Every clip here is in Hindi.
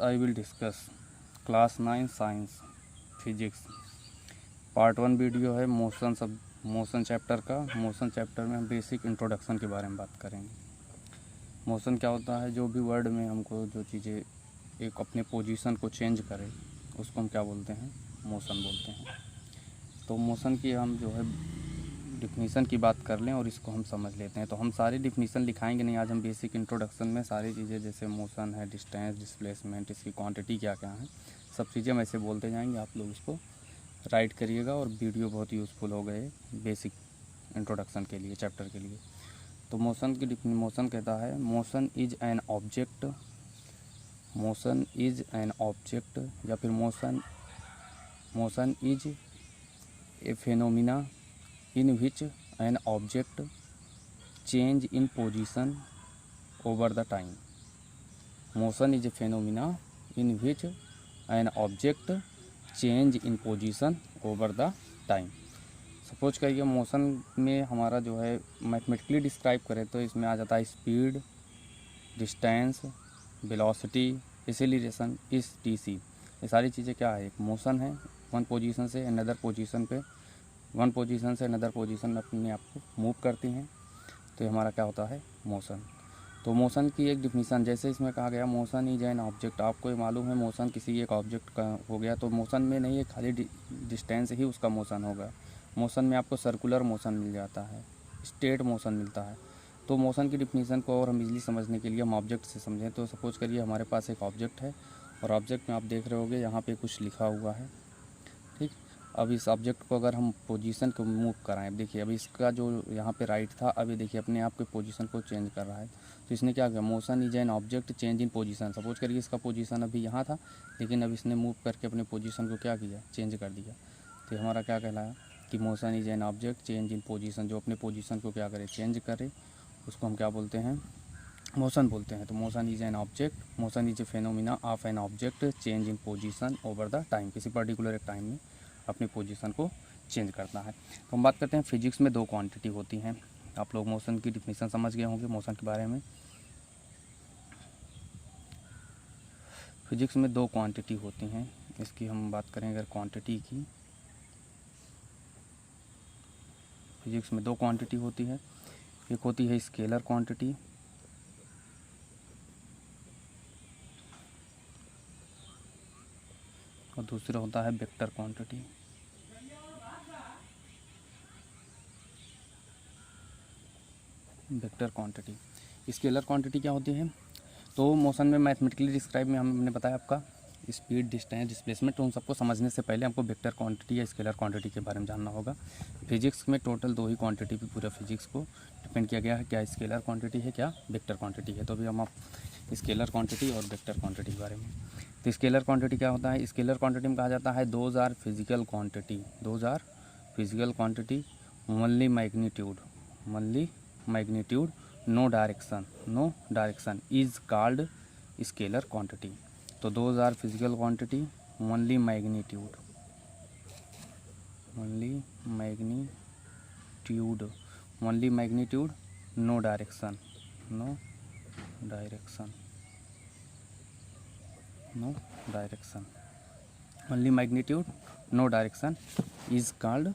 I will discuss class 9 science physics part 1 video है मोशन चैप्टर का। मोशन चैप्टर में हम बेसिक इंट्रोडक्शन के बारे में बात करेंगे। मोशन क्या होता है, जो भी वर्ड में हमको जो चीज़ें एक अपने पोजीशन को चेंज करे उसको हम क्या बोलते हैं, मोशन बोलते हैं। तो मोशन की हम जो है डिफिनीसन की बात कर लें और इसको हम समझ लेते हैं। तो हम सारी डिफिनीसन लिखाएंगे नहीं, आज हम बेसिक इंट्रोडक्शन में सारी चीज़ें जैसे मोशन है, डिस्टेंस, डिस्प्लेसमेंट, इसकी क्वांटिटी क्या क्या है, सब चीज़ें हम ऐसे बोलते जाएंगे। आप लोग इसको राइट करिएगा और वीडियो बहुत यूज़फुल हो गए बेसिक इंट्रोडक्शन के लिए, चैप्टर के लिए। तो मोशन की मोशन कहता है motion is an object, motion is an object या फिर motion is a phenomena in which an object change in position over the time. Motion is a phenomena in which an object change in position over the time. Suppose करिए मोशन में हमारा जो है मैथमेटिकली डिस्क्राइब करें तो इसमें आ जाता है स्पीड, डिस्टेंस, वेलोसिटी, एक्सेलरेशन, इस टीसी। ये सारी चीज़ें क्या है, एक मोशन है। वन पोजीशन से अनदर पोजीशन पे, वन पोजीशन से अनदर पोजीशन में अपने आप को मूव करती हैं। तो ये हमारा क्या होता है, मोशन। तो मोशन की एक डिफिनीसन जैसे इसमें कहा गया मोशन इज एन ऑब्जेक्ट। आपको ये मालूम है मोशन किसी एक ऑब्जेक्ट का हो गया तो मोशन में नहीं है खाली डिस्टेंस ही उसका मोशन होगा। मोशन में आपको सर्कुलर मोशन मिल जाता है, स्ट्रेट मोशन मिलता है। तो मोशन की डिफिनीसन को और हम इजीली समझने के लिए हम ऑब्जेक्ट से समझें। तो सपोज करिए हमारे पास एक ऑब्जेक्ट है और ऑब्जेक्ट में आप देख रहे होगे यहाँ पे कुछ लिखा हुआ है, ठीक। अब इस ऑब्जेक्ट को अगर हम पोजीशन को मूव कराएं, देखिए अभी इसका जो यहाँ पे राइट था, अभी देखिए अपने आप के पोजीशन को चेंज कर रहा है। तो इसने क्या किया, motion is an object change in position. Suppose करिए इसका पोजीशन अभी यहाँ था लेकिन अब इसने मूव करके अपने पोजीशन को क्या किया, चेंज कर दिया। तो हमारा क्या कहलाया कि motion is an object change in position. जो अपने पोजीशन को क्या करे, चेंज करे, उसको हम क्या बोलते हैं, मोशन बोलते हैं। तो motion is an object, motion is a phenomena of an object change in position over the time. किसी पर्टिकुलर एक टाइम में अपनी पोजीशन को चेंज करता है। तो हम बात करते हैं फिजिक्स में दो क्वांटिटी होती हैं। आप लोग मोशन की डिफिनीसन समझ गए होंगे मोशन के बारे में। फिजिक्स में दो क्वांटिटी होती हैं, इसकी हम बात करें अगर क्वांटिटी की। फिजिक्स में दो क्वांटिटी होती है, एक होती है स्केलर क्वांटिटी और दूसरा होता है vector quantity. Vector quantity, scalar quantity क्या होती है, तो मोशन में मैथमेटिकली डिस्क्राइब में हमने बताया आपका स्पीड, डिस्टेंस, डिस्प्लेसमेंट। तो उन सबको समझने से पहले हमको वेक्टर क्वांटिटी या स्केलर क्वांटिटी के बारे में जानना होगा। फिजिक्स में टोटल दो ही क्वांटिटी पे पूरा फिजिक्स को डिपेंड किया गया है, क्या स्केलर क्वांटिटी है, क्या वेक्टर क्वांटिटी है। तो अभी हम स्केलर क्वांटिटी और वेक्टर क्वांटिटी के बारे में। तो स्केलर क्वांटिटी क्या होता है, स्केलर क्वांटिटी में कहा जाता है those are physical quantity, those are physical quantity only magnitude no direction is called scalar quantity. तो those are physical quantity only magnitude no direction only magnitude no direction is called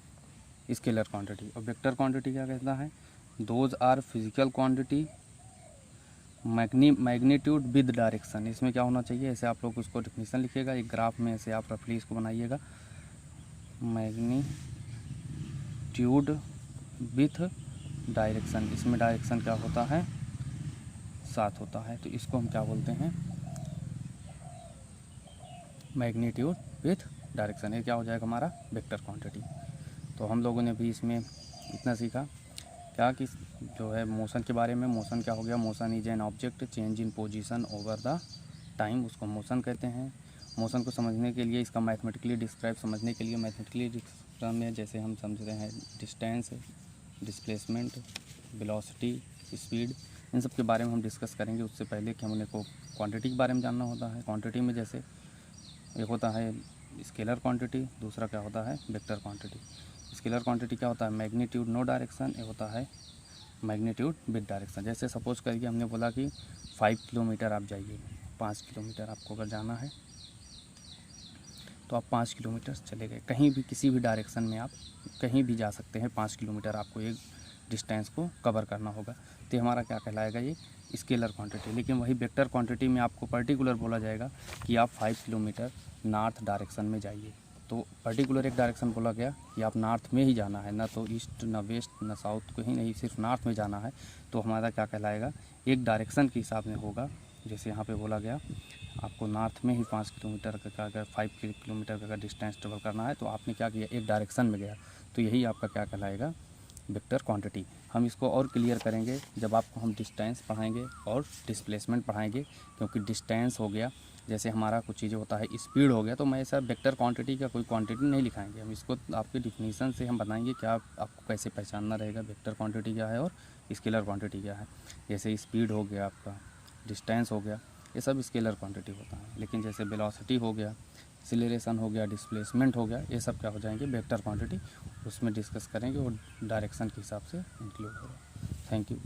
scalar quantity. और वेक्टर क्वांटिटी क्या कहता है, those are physical quantity magnitude with direction. इसमें क्या होना चाहिए, ऐसे आप लोग उसको डिफिनीसन लिखिएगा एक ग्राफ में, ऐसे आप रफली इसको बनाइएगा, मैग्नीट्यूड विथ डायरेक्शन। इसमें डायरेक्शन क्या होता है, साथ होता है। तो इसको हम क्या बोलते हैं, मैग्नीट्यूड विथ डायरेक्शन। ये क्या हो जाएगा हमारा वेक्टर क्वांटिटी। तो हम लोगों ने भी इसमें इतना सीखा क्या कि जो है मोशन के बारे में। मोशन क्या हो गया, motion is an object change in position over the time, उसको मोशन कहते हैं। मोशन को समझने के लिए, इसका मैथमेटिकली डिस्क्राइब समझने के लिए मैथमेटिकली डिस्क्राइब में जैसे हम समझते हैं डिस्टेंस, डिस्प्लेसमेंट, वेलोसिटी, स्पीड, इन सब के बारे में हम डिस्कस करेंगे। उससे पहले कि हमने को क्वांटिटी के बारे में जानना होता है। क्वांटिटी में जैसे एक होता है स्केलर क्वांटिटी, दूसरा क्या होता है वेक्टर क्वांटिटी। स्केलर क्वांटिटी क्या होता है, मैग्नीट्यूड नो डायरेक्शन, ये होता है मैग्नीट्यूड विद डायरेक्शन। जैसे सपोज करिए हमने बोला कि 5 किलोमीटर आप जाइए, 5 किलोमीटर आपको अगर जाना है तो आप 5 किलोमीटर चले गए। कहीं भी किसी भी डायरेक्शन में आप कहीं भी जा सकते हैं, 5 किलोमीटर आपको एक डिस्टेंस को कवर करना होगा। तो हमारा क्या कहलाएगा, ये स्केलर क्वांटिटी। लेकिन वही वेक्टर क्वांटिटी में आपको पर्टिकुलर बोला जाएगा कि आप 5 किलोमीटर नॉर्थ डायरेक्शन में जाइए। तो पर्टिकुलर एक डायरेक्शन बोला गया कि आप नॉर्थ में ही जाना है, ना तो ईस्ट ना वेस्ट ना साउथ, कहीं नहीं, सिर्फ नॉर्थ में जाना है। तो हमारा क्या कहलाएगा, एक डायरेक्शन के हिसाब में होगा। जैसे यहाँ पे बोला गया आपको नॉर्थ में ही 5 किलोमीटर का अगर 5 किलोमीटर का डिस्टेंस ट्रेवल करना है, तो आपने क्या किया, एक डायरेक्शन में गया। तो यही आपका क्या कहलाएगा, वेक्टर क्वांटिटी। हम इसको और क्लियर करेंगे जब आपको हम डिस्टेंस पढ़ाएंगे और डिस्प्लेसमेंट पढ़ाएंगे। क्योंकि डिस्टेंस हो गया, जैसे हमारा कुछ चीज़ें होता है, स्पीड हो गया, तो मैं ऐसा वेक्टर क्वांटिटी का कोई क्वांटिटी नहीं लिखाएंगे। हम इसको आपके डिफिनीसन से हम बताएंगे क्या आपको कैसे पहचानना रहेगा वेक्टर क्वांटिटी क्या है और स्केलर क्वांटिटी क्या है। जैसे स्पीड हो गया आपका, डिस्टेंस हो गया, ये सब स्केलर क्वांटिटी होता है। लेकिन जैसे वेलोसिटी हो गया, एक्सीलरेशन हो गया, डिस्प्लेसमेंट हो गया, ये सब क्या हो जाएंगे, वेक्टर क्वांटिटी। उसमें डिस्कस करेंगे और डायरेक्शन के हिसाब से इंक्लूड होगा। Thank you.